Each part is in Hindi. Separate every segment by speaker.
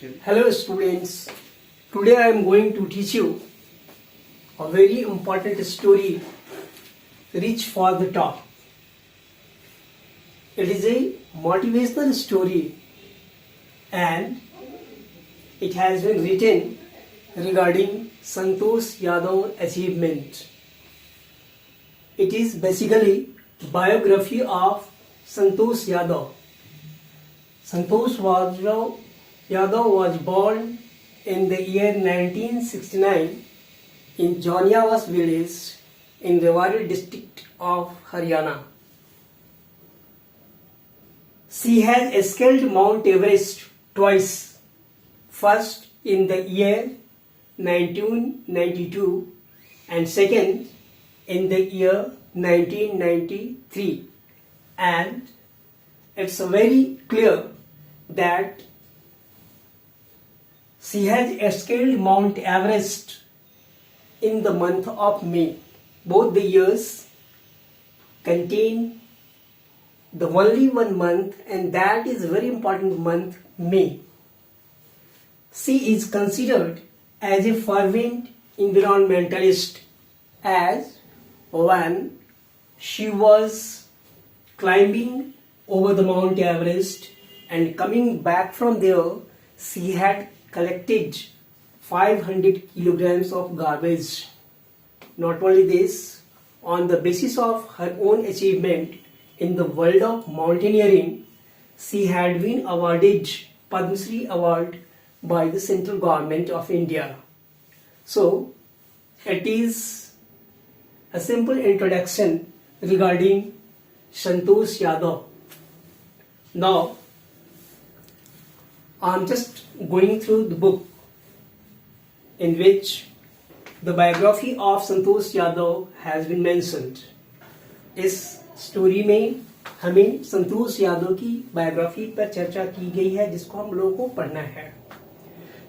Speaker 1: Hello students, today I am going to teach you a very important story, Reach for the Top. It is a motivational story and it has been written regarding Santosh Yadav achievement. It is basically biography of Santosh Yadav. Santosh Yadav was born in the year 1969 in Joniawas village in Rewari district of Haryana. She has scaled Mount Everest twice, first in the year 1992 and second in the year 1993, and it's very clear that she has scaled Mount Everest in the month of May. Both the years contain the only one month, and that is a very important month, May. She is considered as a fervent environmentalist, as when she was climbing over the Mount Everest and coming back from there, she had collected 500 kilograms of garbage. Not only this, on the basis of her own achievement in the world of mountaineering, she had been awarded Padma Shri Award by the central government of India. So, it is a simple introduction regarding Santosh Yadav. Now, I am just going through the book in which the biography of Santosh Yadav has been mentioned. इस स्टोरी में हमें संतोष यादव की बायोग्राफी पर चर्चा की गई है, जिसको हम लोगों को पढ़ना है.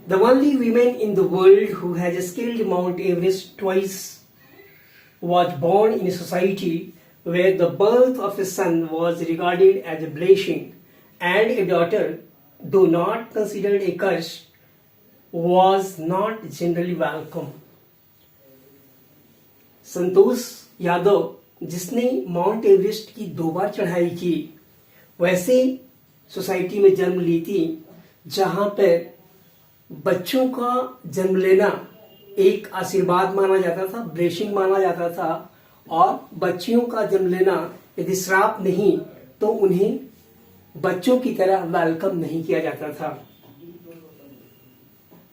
Speaker 1: The only woman in the world who has scaled Mount Everest twice was born in a society where the birth of a son was regarded as a blessing and a daughter, though not considered a curse, was not generally welcome. Santosh Yadav जिसने माउंट एवरेस्ट की 2 बार चढ़ाई की, वैसे सोसाइटी में जन्म ली थी जहां पर बच्चों का जन्म लेना एक आशीर्वाद माना जाता था, ब्लेसिंग माना जाता था, और बच्चियों का जन्म लेना यदि श्राप नहीं तो उन्हें बच्चों की तरह वेलकम नहीं किया जाता था.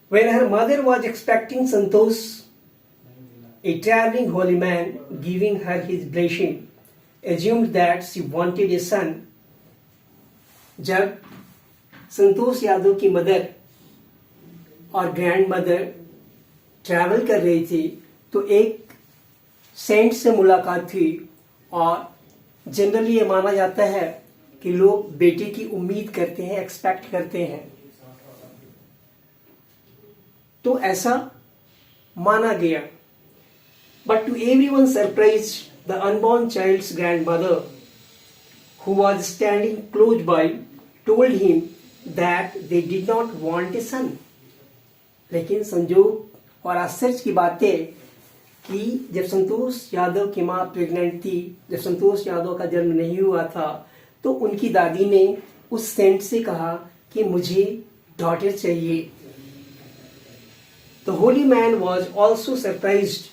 Speaker 1: When her mother was expecting Santosh, a traveling holy man giving her his blessing assumed that she wanted a son. जब संतोष यादव की मदर और ग्रैंड मदर ट्रैवल कर रही थी तो एक सेंट से मुलाकात थी, और जनरली ये माना जाता है कि लोग बेटे की उम्मीद करते हैं, एक्सपेक्ट करते हैं. तो ऐसा माना गया. But to everyone's surprise, the unborn child's grandmother, who was standing close by, told him that they did not want a son. लेकिन संजोग और आश्चर्य की बात है कि जब संतोष यादव की माँ प्रेग्नेंट थी, जब संतोष यादव का जन्म नहीं हुआ था, तो उनकी दादी ने उस सेंट से कहा कि मुझे डॉटर चाहिए. The holy man was also surprised.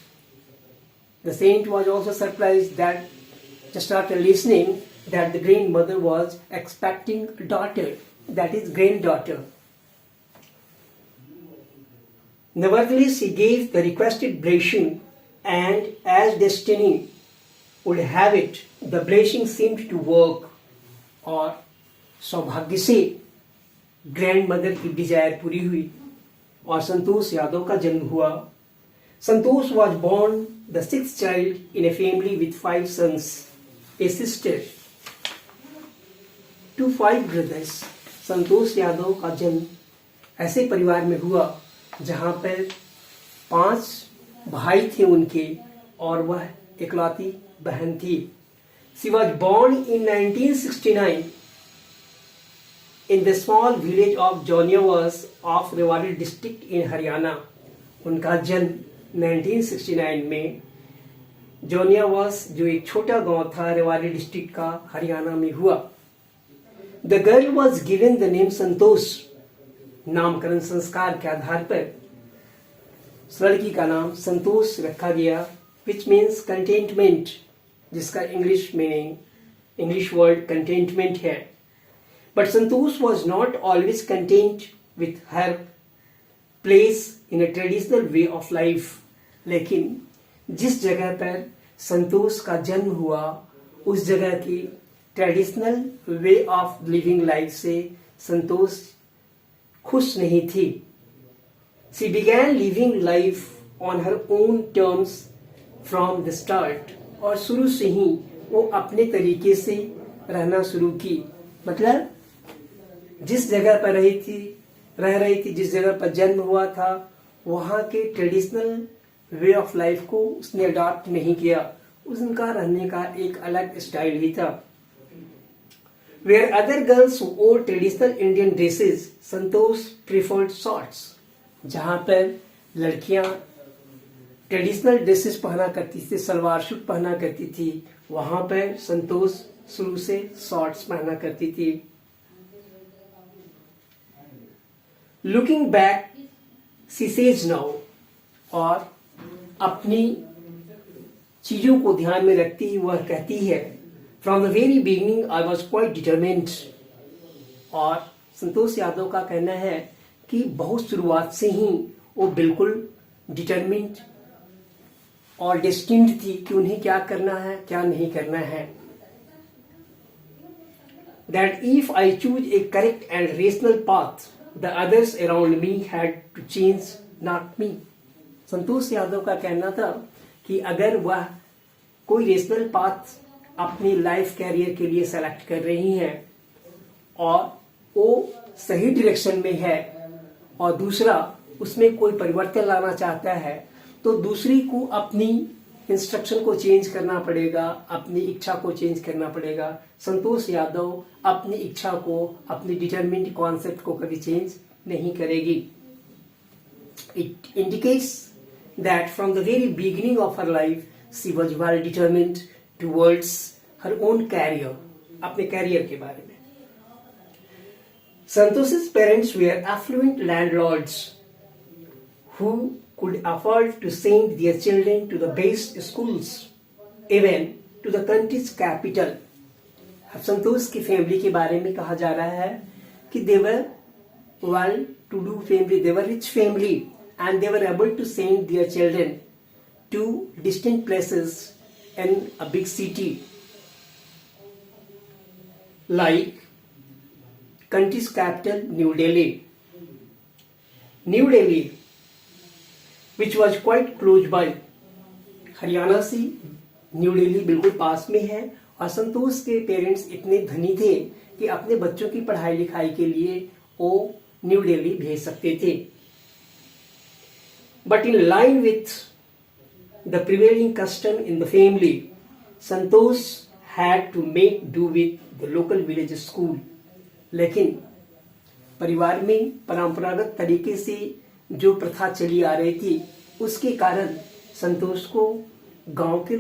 Speaker 1: The saint was also surprised that just after listening that the grandmother was expecting a daughter, that is granddaughter. Nevertheless, he gave the requested blessing, and as destiny would have it, the blessing seemed to work. और सौभाग्य से ग्रैंडमदर की डिजायर पूरी हुई और संतोष यादव का जन्म हुआ. Santosh was born the 6th child in a family with 5 sons, a sister, to 5 brothers. संतोष यादव का जन्म ऐसे परिवार में हुआ जहां पर 5 भाई थे उनके और वह इकलौती बहन थी. She was born in 1969 in the small village of Joniawas of Rewari district in Haryana. उनका जन्म 1969 में जोनियावास, जो एक छोटा गांव था रेवाड़ी डिस्ट्रिक्ट का, हरियाणा में हुआ। The girl was given the name Santosh. नामकरण संस्कार के आधार पर उस लड़की का नाम संतोष रखा गया, विच मीन्स कंटेंटमेंट, जिसका English meaning, English word contentment है। But Santosh was not always content with her place in a traditional way of life. लेकिन जिस जगह पर संतोष का जन्म हुआ, उस जगह की traditional way of living life से संतोष खुश नहीं थी। She began living life on her own terms from the start. और शुरू से ही वो अपने तरीके से रहना शुरू की। मतलब जिस जगह पर रह रही थी, जिस जगह पर जन्म हुआ था, वहाँ के ट्रेडिशनल वे ऑफ लाइफ को उसने अडॉप्ट नहीं किया। उनका रहने का एक अलग स्टाइल ही था। वेयर अदर गर्ल्स वोर ट्रेडिशनल इंडियन ड्रेसेस, संतोष प्रिफर्ड शॉर्ट्स। जहां पर लड़कियां ट्रेडिशनल ड्रेसेस पहना करती थी, सलवार सूट पहना करती थी, वहां पर संतोष शुरू से शॉर्ट्स पहना करती थी। Looking back she says now, और अपनी चीजों को ध्यान में रखती ही वह कहती है, from the very beginning I was quite determined. और संतोष यादव का कहना है कि बहुत शुरुआत से ही वो बिल्कुल डिटरमिन्ड और डेस्टिन्ड थी कि उन्हें क्या करना है, क्या नहीं करना है। That if I choose a correct and rational path, the others around me had to change, not me. Santosh Yadav का कहना था कि अगर वह कोई रेशनल पाथ अपनी लाइफ कैरियर के लिए सेलेक्ट कर रही हैं और वो सही डायरेक्शन में है, और दूसरा उसमें कोई परिवर्तन लाना चाहता है, तो दूसरी को अपनी इंस्ट्रक्शन को चेंज करना पड़ेगा, अपनी इच्छा को चेंज करना पड़ेगा। संतोष यादव अपनी इच्छा को, अपनी डिटरमिन्ड कॉन्सेप्ट को कभी चेंज नहीं करेगी। It indicates that from the very beginning of her life she was well determined towards her own career, अपने कैरियर के बारे में। Santosh's parents were affluent landlords who could afford to send their children to the best schools, even to the country's capital. अब संतोष की फैमिली के बारे में कहा जा रहा है कि they were well to do family, they were rich family, and they were able to send their children to distant places in a big city like country's capital New Delhi. New Delhi, which was quite close by. Haryana से न्यू दिल्ली बिल्कुल पास में है, और संतोष के पेरेंट्स इतने धनी थे कि अपने बच्चों की पढ़ाई लिखाई के लिए वो न्यू दिल्ली भेज सकते थे। But in line with the prevailing custom in the family, Santosh had to make do with the local village school. लेकिन परिवार में परंपरागत तरीके से जो प्रथा चली आ रही थी, उसके कारण संतोष को गांव के